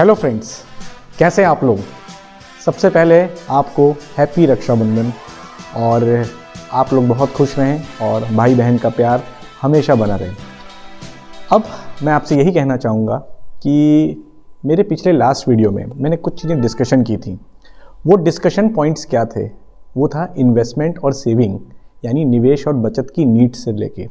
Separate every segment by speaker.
Speaker 1: Hello friends, कैसे हैं आप लोग। सबसे पहले आपको हैप्पी रक्षाबंधन और आप लोग बहुत खुश रहें और भाई बहन का प्यार हमेशा बना रहे। अब मैं आपसे यही कहना चाहूँगा कि मेरे पिछले लास्ट वीडियो में मैंने कुछ चीज़ें डिस्कशन की थी। वो डिस्कशन पॉइंट्स क्या थे? वो था इन्वेस्टमेंट और सेविंग, यानी निवेश और बचत की नीड्स से लेके।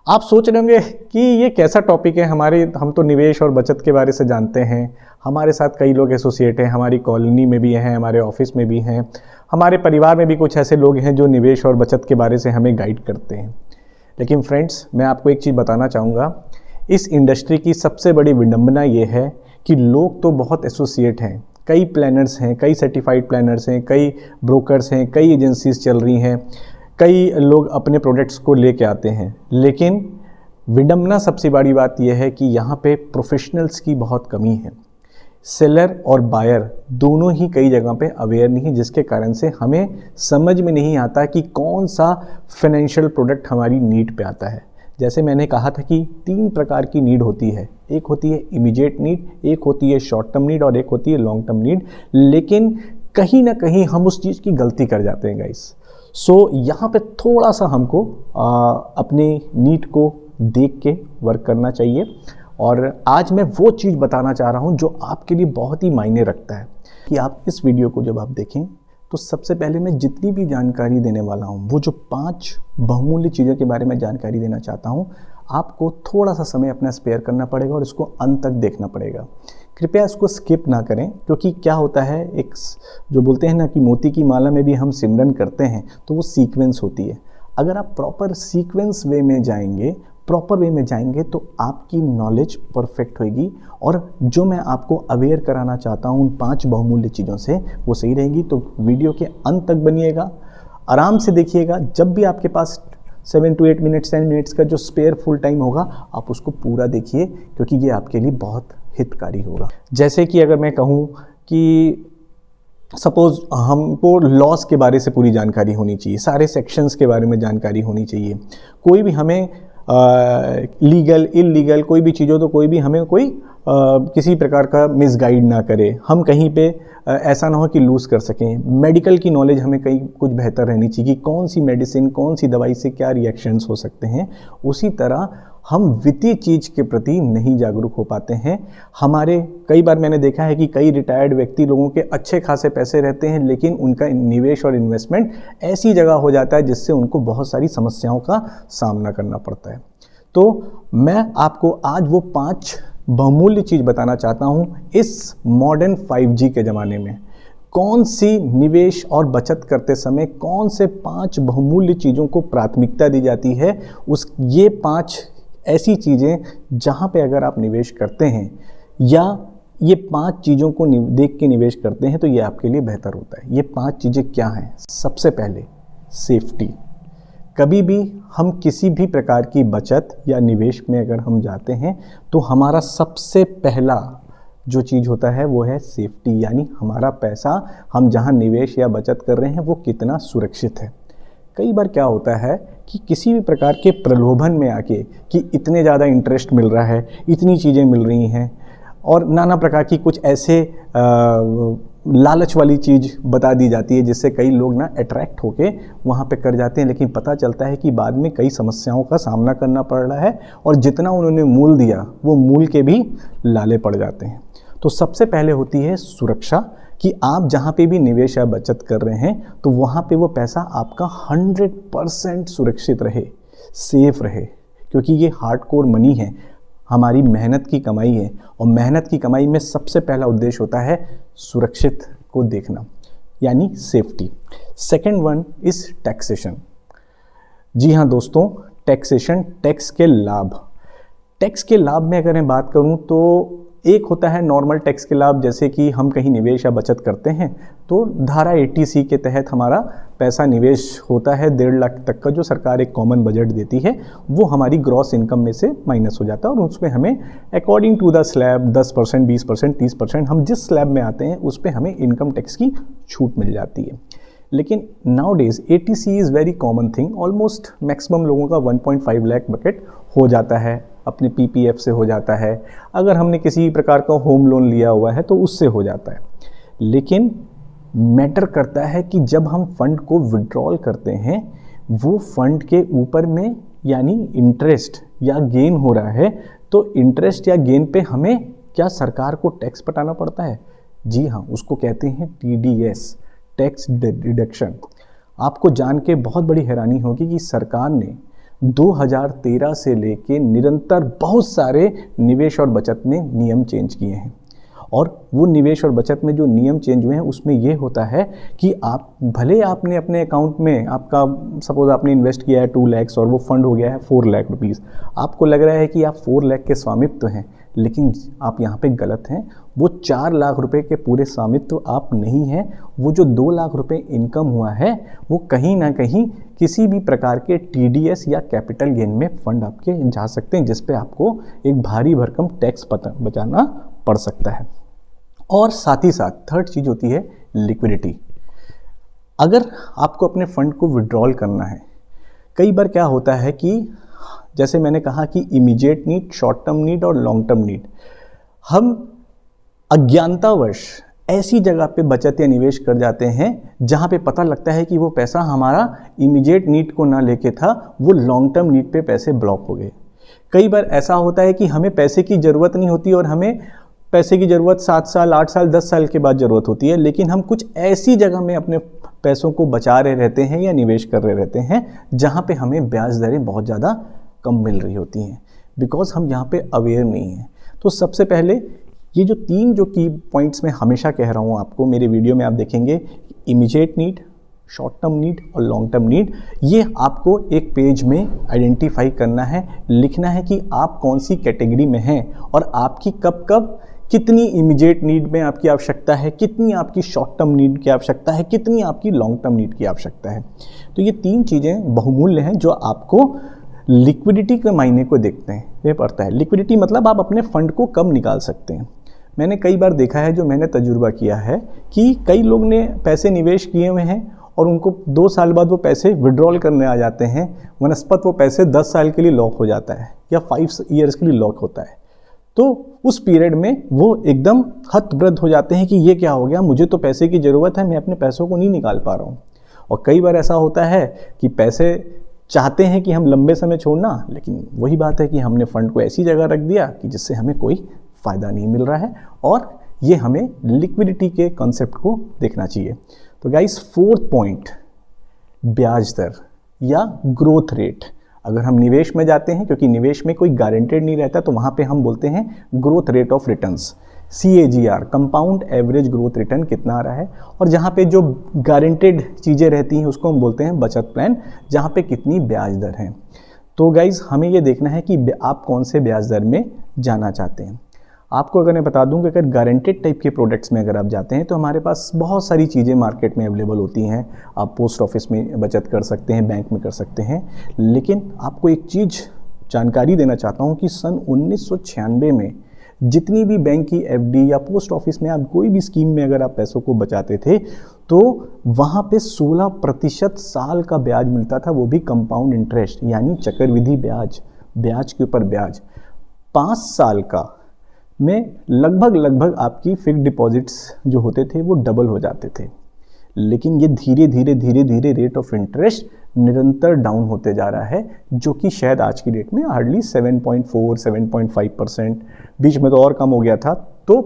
Speaker 1: आप सोच रहे होंगे कि ये कैसा टॉपिक है, हम तो निवेश और बचत के बारे से जानते हैं, हमारे साथ कई लोग एसोसिएट हैं, हमारी कॉलोनी में भी हैं, हमारे ऑफिस में भी हैं, हमारे परिवार में भी कुछ ऐसे लोग हैं जो निवेश और बचत के बारे से हमें गाइड करते हैं। लेकिन फ्रेंड्स, मैं आपको एक चीज़ बताना चाहूँगा, इस इंडस्ट्री की सबसे बड़ी विडंबना ये है कि लोग तो बहुत एसोसिएट हैं, कई प्लानर्स हैं, कई सर्टिफाइड प्लानर्स हैं, कई ब्रोकर्स हैं, कई एजेंसीज चल रही हैं, कई लोग अपने प्रोडक्ट्स को लेके आते हैं। लेकिन विडंबना सबसे बड़ी बात यह है कि यहाँ पे प्रोफेशनल्स की बहुत कमी है। सेलर और बायर दोनों ही कई जगह पे अवेयर नहीं, जिसके कारण से हमें समझ में नहीं आता कि कौन सा फाइनेंशियल प्रोडक्ट हमारी नीड पे आता है। जैसे मैंने कहा था कि 3 प्रकार की नीड होती है, एक होती है इमीडिएट नीड, एक होती है शॉर्ट टर्म नीड और एक होती है लॉन्ग टर्म नीड। लेकिन कहीं ना कहीं हम उस चीज़ की गलती कर जाते हैं गाइस। सो यहाँ पे थोड़ा सा हमको अपने नीड को देख के वर्क करना चाहिए। और आज मैं वो चीज़ बताना चाह रहा हूँ जो आपके लिए बहुत ही मायने रखता है कि आप इस वीडियो को जब आप देखें तो सबसे पहले मैं जितनी भी जानकारी देने वाला हूँ, वो जो 5 बहुमूल्य चीज़ों के बारे में जानकारी देना चाहता हूँ, आपको थोड़ा सा समय अपना स्पेयर करना पड़ेगा और इसको अंत तक देखना पड़ेगा। कृपया इसको स्किप ना करें, क्योंकि क्या होता है, एक जो बोलते हैं ना कि मोती की माला में भी हम सिमरन करते हैं, तो वो सीक्वेंस होती है। अगर आप प्रॉपर सीक्वेंस वे में जाएंगे, प्रॉपर वे में जाएंगे, तो आपकी नॉलेज परफेक्ट होगी और जो मैं आपको अवेयर कराना चाहता हूँ उन 5 बहुमूल्य चीज़ों से, वो सही रहेगी। तो वीडियो के अंत तक बनिएगा, आराम से देखिएगा। जब भी आपके पास 7 to 8 मिनट्स 10 मिनट्स का जो स्पेयर फुल टाइम होगा, आप उसको पूरा देखिए, क्योंकि ये आपके लिए बहुत हितकारी होगा। जैसे कि अगर मैं कहूँ कि सपोज़ हमको लॉस के बारे से पूरी जानकारी होनी चाहिए, सारे सेक्शंस के बारे में जानकारी होनी चाहिए। कोई भी हमें लीगल इलीगल कोई भी चीज़ हो तो कोई भी हमें कोई किसी प्रकार का मिसगाइड ना करे, हम कहीं पे ऐसा ना हो कि लूज़ कर सकें। मेडिकल की नॉलेज हमें कहीं कुछ बेहतर रहनी चाहिए कि कौन सी मेडिसिन, कौन सी दवाई से क्या रिएक्शंस हो सकते हैं। उसी तरह हम वित्तीय चीज़ के प्रति नहीं जागरूक हो पाते हैं। हमारे कई बार मैंने देखा है कि कई रिटायर्ड व्यक्ति लोगों के अच्छे खासे पैसे रहते हैं, लेकिन उनका निवेश और इन्वेस्टमेंट ऐसी जगह हो जाता है जिससे उनको बहुत सारी समस्याओं का सामना करना पड़ता है। तो मैं आपको आज वो 5 बहुमूल्य चीज़ बताना चाहता हूँ। इस मॉडर्न 5G के ज़माने में कौन सी निवेश और बचत करते समय कौन से 5 बहुमूल्य चीज़ों को प्राथमिकता दी जाती है, ये 5 ऐसी चीज़ें जहाँ पे अगर आप निवेश करते हैं या ये 5 चीज़ों को देख के निवेश करते हैं तो ये आपके लिए बेहतर होता है। ये 5 चीज़ें क्या हैं? सबसे पहले सेफ्टी। कभी भी हम किसी भी प्रकार की बचत या निवेश में अगर हम जाते हैं तो हमारा सबसे पहला जो चीज़ होता है वो है सेफ्टी, यानी हमारा पैसा हम जहाँ निवेश या बचत कर रहे हैं वो कितना सुरक्षित है। कई बार क्या होता है कि किसी भी प्रकार के प्रलोभन में आके कि इतने ज़्यादा इंटरेस्ट मिल रहा है, इतनी चीज़ें मिल रही हैं और नाना प्रकार की कुछ ऐसे लालच वाली चीज़ बता दी जाती है जिससे कई लोग ना अट्रैक्ट होके वहाँ पे कर जाते हैं। लेकिन पता चलता है कि बाद में कई समस्याओं का सामना करना पड़ रहा है और जितना उन्होंने मूल दिया वो मूल के भी लाले पड़ जाते हैं। तो सबसे पहले होती है सुरक्षा, कि आप जहाँ पे भी निवेश या बचत कर रहे हैं तो वहाँ पे वो पैसा आपका 100% सुरक्षित रहे, सेफ रहे, क्योंकि ये हार्डकोर मनी है, हमारी मेहनत की कमाई है और मेहनत की कमाई में सबसे पहला उद्देश्य होता है सुरक्षित को देखना, यानी safety. Second one is taxation. जी हाँ दोस्तों, टैक्सेशन, टैक्स के लाभ। टैक्स के लाभ में अगर मैं बात करूँ तो एक होता है नॉर्मल टैक्स के लाभ, जैसे कि हम कहीं निवेश या बचत करते हैं तो धारा 80C के तहत हमारा पैसा निवेश होता है 1.5 लाख तक का, जो सरकार एक कॉमन बजट देती है, वो हमारी ग्रॉस इनकम में से माइनस हो जाता है और उसमें हमें अकॉर्डिंग टू द स्लैब 10%, 20%, 30%, हम जिस स्लैब में आते हैं उस पर हमें इनकम टैक्स की छूट मिल जाती है। लेकिन now days 80C is very common thing, almost maximum लोगों का 1.5 लाख बकेट हो जाता है अपने पीपीएफ से हो जाता है, अगर हमने किसी प्रकार का होम लोन लिया हुआ है तो उससे हो जाता है। लेकिन मैटर करता है कि जब हम फंड को विड्रॉल करते हैं, वो फंड के ऊपर में यानी इंटरेस्ट या गेन हो रहा है, तो इंटरेस्ट या गेन पे हमें क्या सरकार को टैक्स पटाना पड़ता है? जी हाँ, उसको कहते हैं टीडीएस, टैक्स डिडक्शन। आपको जान के बहुत बड़ी हैरानी होगी कि सरकार ने 2013 से लेके निरंतर बहुत सारे निवेश और बचत में नियम चेंज किए हैं। और वो निवेश और बचत में जो नियम चेंज हुए हैं उसमें ये होता है कि आप भले आपने अपने अकाउंट में आपका सपोज आपने इन्वेस्ट किया है 2 लाख और वो फंड हो गया है 4 लाख रुपीज़, आपको लग रहा है कि आप 4 लाख के स्वामित्व हैं, लेकिन आप यहाँ पे गलत हैं। वो 4 लाख रुपए के पूरे स्वामित्व आप नहीं हैं। वो जो 2 लाख रुपए इनकम हुआ है वो कहीं ना कहीं किसी भी प्रकार के टीडीएस या कैपिटल गेन में फंड आपके जा सकते हैं, जिस पे आपको एक भारी भरकम टैक्स बचाना पड़ सकता है। और साथ ही साथ थर्ड चीज़ होती है लिक्विडिटी। अगर आपको अपने फंड को विड्रॉल करना है, कई बार क्या होता है कि जैसे मैंने कहा कि immediate need, short term need और लॉन्ग टर्म नीड, हम अज्ञानतावश ऐसी जगह पे बचत या निवेश कर जाते हैं जहाँ पे पता लगता है कि वो पैसा हमारा इमीडिएट नीड को ना लेके था, वो लॉन्ग टर्म नीड पे पैसे ब्लॉक हो गए। कई बार ऐसा होता है कि हमें पैसे की ज़रूरत नहीं होती और हमें पैसे की ज़रूरत 7 साल, 8 साल, 10 साल के बाद ज़रूरत होती है, लेकिन हम कुछ ऐसी जगह में अपने पैसों को बचा रहे रहते हैं या निवेश कर रहे रहते हैं जहाँ पे हमें ब्याज दरें बहुत ज़्यादा कम मिल रही होती हैं, बिकॉज हम यहाँ पे अवेयर नहीं हैं। तो सबसे पहले ये जो 3 जो की पॉइंट्स मैं हमेशा कह रहा हूँ आपको, मेरे वीडियो में आप देखेंगे, immediate need, short term need और लॉन्ग टर्म नीड, ये आपको एक पेज में आइडेंटिफाई करना है, लिखना है कि आप कौन सी कैटेगरी में हैं और आपकी कब कब कितनी इमीडिएट नीड में आपकी आवश्यकता है, कितनी आपकी शॉर्ट टर्म नीड की आवश्यकता है, कितनी आपकी लॉन्ग टर्म नीड की आवश्यकता है। तो ये 3 चीज़ें बहुमूल्य हैं जो आपको लिक्विडिटी के मायने को देखते हैं ये पड़ता है। लिक्विडिटी मतलब आप अपने फंड को कब निकाल सकते हैं। मैंने कई बार देखा है, जो मैंने तजुर्बा किया है, कि कई लोग ने पैसे निवेश किए हुए हैं और उनको 2 साल बाद वो पैसे विड्रॉल करने आ जाते हैं, वनस्पत वो पैसे 10 साल के लिए लॉक हो जाता है या 5 ईयर्स के लिए लॉक होता है। तो उस पीरियड में वो एकदम हतप्रभ हो जाते हैं कि ये क्या हो गया, मुझे तो पैसे की ज़रूरत है, मैं अपने पैसों को नहीं निकाल पा रहा हूँ। और कई बार ऐसा होता है कि पैसे चाहते हैं कि हम लंबे समय छोड़ना, लेकिन वही बात है कि हमने फंड को ऐसी जगह रख दिया कि जिससे हमें कोई फ़ायदा नहीं मिल रहा है, और ये हमें लिक्विडिटी के कॉन्सेप्ट को देखना चाहिए। तो गाइस, 4th पॉइंट, ब्याज दर या ग्रोथ रेट। अगर हम निवेश में जाते हैं, क्योंकि निवेश में कोई गारंटेड नहीं रहता, तो वहाँ पे हम बोलते हैं growth rate of returns, CAGR, compound average growth return कितना आ रहा है। और जहाँ पे जो गारंटेड चीज़ें रहती हैं उसको हम बोलते हैं बचत प्लान, जहाँ पे कितनी ब्याज दर है। तो गाइज, हमें ये देखना है कि आप कौन से ब्याज दर में जाना चाहते हैं। आपको अगर मैं बता दूं कि अगर गारंटेड टाइप के प्रोडक्ट्स में अगर आप जाते हैं तो हमारे पास बहुत सारी चीज़ें मार्केट में अवेलेबल होती हैं। आप पोस्ट ऑफिस में बचत कर सकते हैं, बैंक में कर सकते हैं, लेकिन आपको एक चीज़ जानकारी देना चाहता हूं कि सन 1996 में जितनी भी बैंक की FD या पोस्ट ऑफिस में आप कोई भी स्कीम में अगर आप पैसों को बचाते थे तो वहाँ पे 16% साल का ब्याज मिलता था, वो भी कंपाउंड इंटरेस्ट यानी चक्रवृद्धि ब्याज, ब्याज के ऊपर ब्याज। 5 साल का में लगभग आपकी फिक्स्ड डिपॉजिट्स जो होते थे वो डबल हो जाते थे। लेकिन ये धीरे धीरे रेट ऑफ इंटरेस्ट निरंतर डाउन होते जा रहा है, जो कि शायद आज की डेट में हार्डली 7.4 7.5%, बीच में तो और कम हो गया था। तो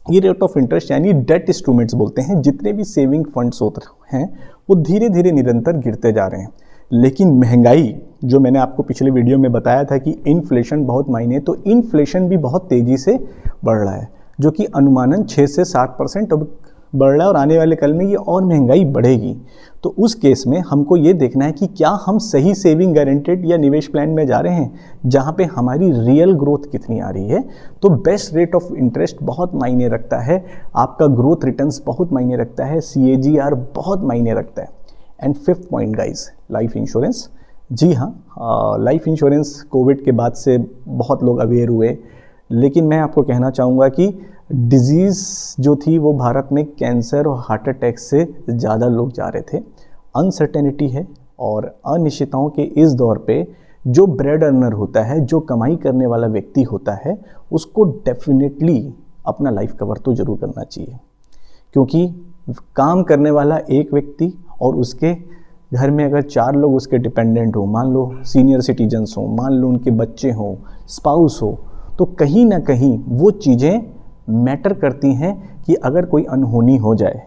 Speaker 1: ये रेट ऑफ इंटरेस्ट यानी डेट इंस्ट्रूमेंट्स बोलते हैं, जितने भी सेविंग फंड्स होते हैं वो धीरे धीरे निरंतर गिरते जा रहे हैं। लेकिन महंगाई, जो मैंने आपको पिछले वीडियो में बताया था कि इन्फ्लेशन बहुत मायने, तो इन्फ्लेशन भी बहुत तेज़ी से बढ़ रहा है, जो कि अनुमानन 6 से 7% अब बढ़ रहा है और आने वाले कल में ये और महंगाई बढ़ेगी। तो उस केस में हमको ये देखना है कि क्या हम सही सेविंग गारंटेड या निवेश प्लान में जा रहे हैं, जहाँ पे हमारी रियल ग्रोथ कितनी आ रही है। तो बेस्ट रेट ऑफ इंटरेस्ट बहुत मायने रखता है, आपका ग्रोथ रिटर्न्स बहुत मायने रखता है, CAGR बहुत मायने रखता है। And 5th point guys, life insurance. जी हाँ, लाइफ इंश्योरेंस कोविड के बाद से बहुत लोग अवेयर हुए, लेकिन मैं आपको कहना चाहूँगा कि डिजीज़ जो थी वो भारत में कैंसर और हार्ट अटैक से ज़्यादा लोग जा रहे थे। अनसर्टेनिटी है और अनिश्चितताओं के इस दौर पे जो ब्रेड अर्नर होता है, जो कमाई करने वाला व्यक्ति होता है, उसको डेफिनेटली अपना लाइफ कवर तो ज़रूर करना चाहिए, क्योंकि काम करने वाला एक व्यक्ति और उसके घर में अगर 4 लोग उसके डिपेंडेंट हो, मान लो सीनियर सिटीजन्स हो, मान लो उनके बच्चे हों, स्पाउस हो, तो कहीं ना कहीं वो चीज़ें मैटर करती हैं कि अगर कोई अनहोनी हो जाए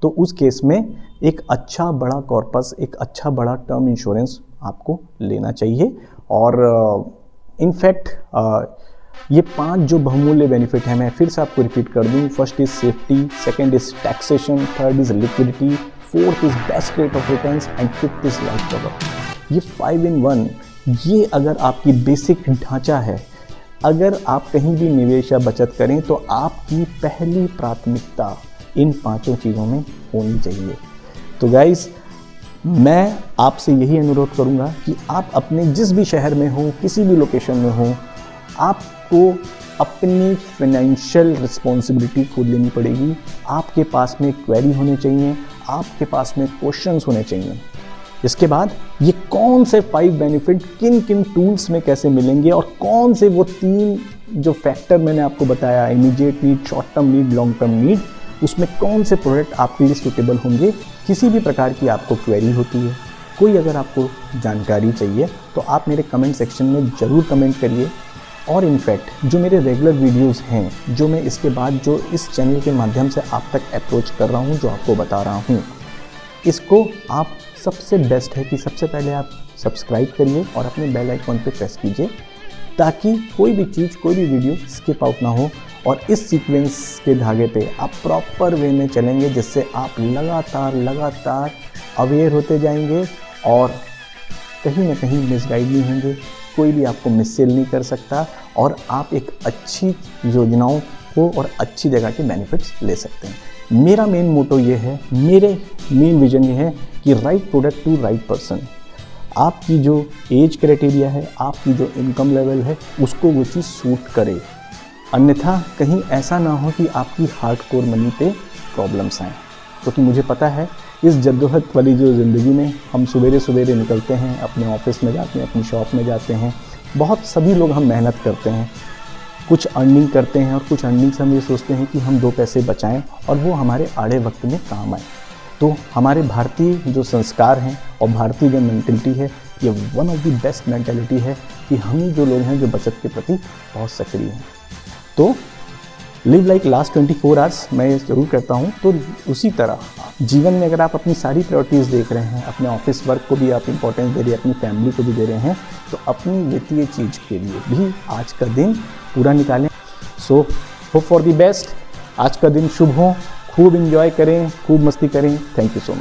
Speaker 1: तो उस केस में एक अच्छा बड़ा कॉर्पस, एक अच्छा बड़ा टर्म इंश्योरेंस आपको लेना चाहिए। और इनफैक्ट ये 5 जो बहुमूल्य बेनिफिट हैं, मैं फिर से आपको रिपीट कर दूं। First is safety, second is taxation, third is liquidity, fourth is best rate of returns and fifth is life cover. ये 5 in 1, ये अगर आपकी बेसिक ढांचा है, अगर आप कहीं भी निवेश या बचत करें तो आपकी पहली प्राथमिकता इन 5 चीज़ों में होनी चाहिए। तो गाइस, मैं आपसे यही अनुरोध करूंगा कि आप अपने जिस भी शहर में हो, किसी भी लोकेशन में हो, आपको अपनी फाइनेंशियल रिस्पॉन्सिबिलिटी खुद लेनी पड़ेगी। आपके पास में क्वेरी होने चाहिए, आपके पास में क्वेश्चंस होने चाहिए। इसके बाद ये कौन से 5 बेनिफिट किन किन टूल्स में कैसे मिलेंगे और कौन से वो 3 जो फैक्टर मैंने आपको बताया, immediate need, short term need, long term need, उसमें कौन से प्रोडक्ट आपके लिए सूटेबल होंगे। किसी भी प्रकार की आपको क्वेरी होती है, कोई अगर आपको जानकारी चाहिए तो आप मेरे कमेंट सेक्शन में ज़रूर कमेंट करिए। और इनफैक्ट जो मेरे रेगुलर वीडियोस हैं, जो मैं इसके बाद जो इस चैनल के माध्यम से आप तक अप्रोच कर रहा हूं, जो आपको बता रहा हूं, इसको आप सबसे बेस्ट है कि सबसे पहले आप सब्सक्राइब करिए और अपने बेल आइकॉन पे प्रेस कीजिए, ताकि कोई भी चीज़, कोई भी वीडियो स्किप आउट ना हो और इस सीक्वेंस के धागे पे आप प्रॉपर वे में चलेंगे, जिससे आप लगातार अवेयर होते जाएंगे और कहीं ना कहीं मिसगाइड नहीं होंगे, कोई भी आपको मिससेल नहीं कर सकता और आप एक अच्छी योजनाओं को और अच्छी जगह के बेनिफिट्स ले सकते हैं। मेरा मेन मोटो ये है, मेरे मेन विजन ये है कि right product to right person. आपकी जो एज क्राइटेरिया है, आपकी जो इनकम लेवल है, उसको वो चीज़ सूट करे। अन्यथा कहीं ऐसा ना हो कि आपकी हार्डकोर मनी पे प्रॉब्लम्स आएँ, क्योंकि मुझे पता है इस जद्दोजहद वाली जो ज़िंदगी में हम सवेरे निकलते हैं, अपने ऑफिस में जाते हैं, अपनी शॉप में जाते हैं, बहुत सभी लोग हम मेहनत करते हैं, कुछ अर्निंग करते हैं और कुछ अर्निंग से हम ये सोचते हैं कि हम 2 पैसे बचाएं और वो हमारे आड़े वक्त में काम आए। तो हमारे भारतीय जो संस्कार हैं और भारतीय जो मेंटलिटी है, ये one of the best mentality है कि हम ही जो लोग हैं जो बचत के प्रति बहुत सक्रिय हैं। तो लिव लाइक लास्ट 24 आवर्स मैं ये ज़रूर करता हूँ। तो उसी तरह जीवन में अगर आप अपनी सारी प्रायोरिटीज़ देख रहे हैं, अपने ऑफिस वर्क को भी आप इंपॉर्टेंस दे रहे हैं, अपनी फैमिली को भी दे रहे हैं, तो अपनी वित्तीय चीज़ के लिए भी आज का दिन पूरा निकालें। So hope for the best. आज का दिन शुभ हो, खूब इंजॉय करें, खूब मस्ती करें। Thank you so much.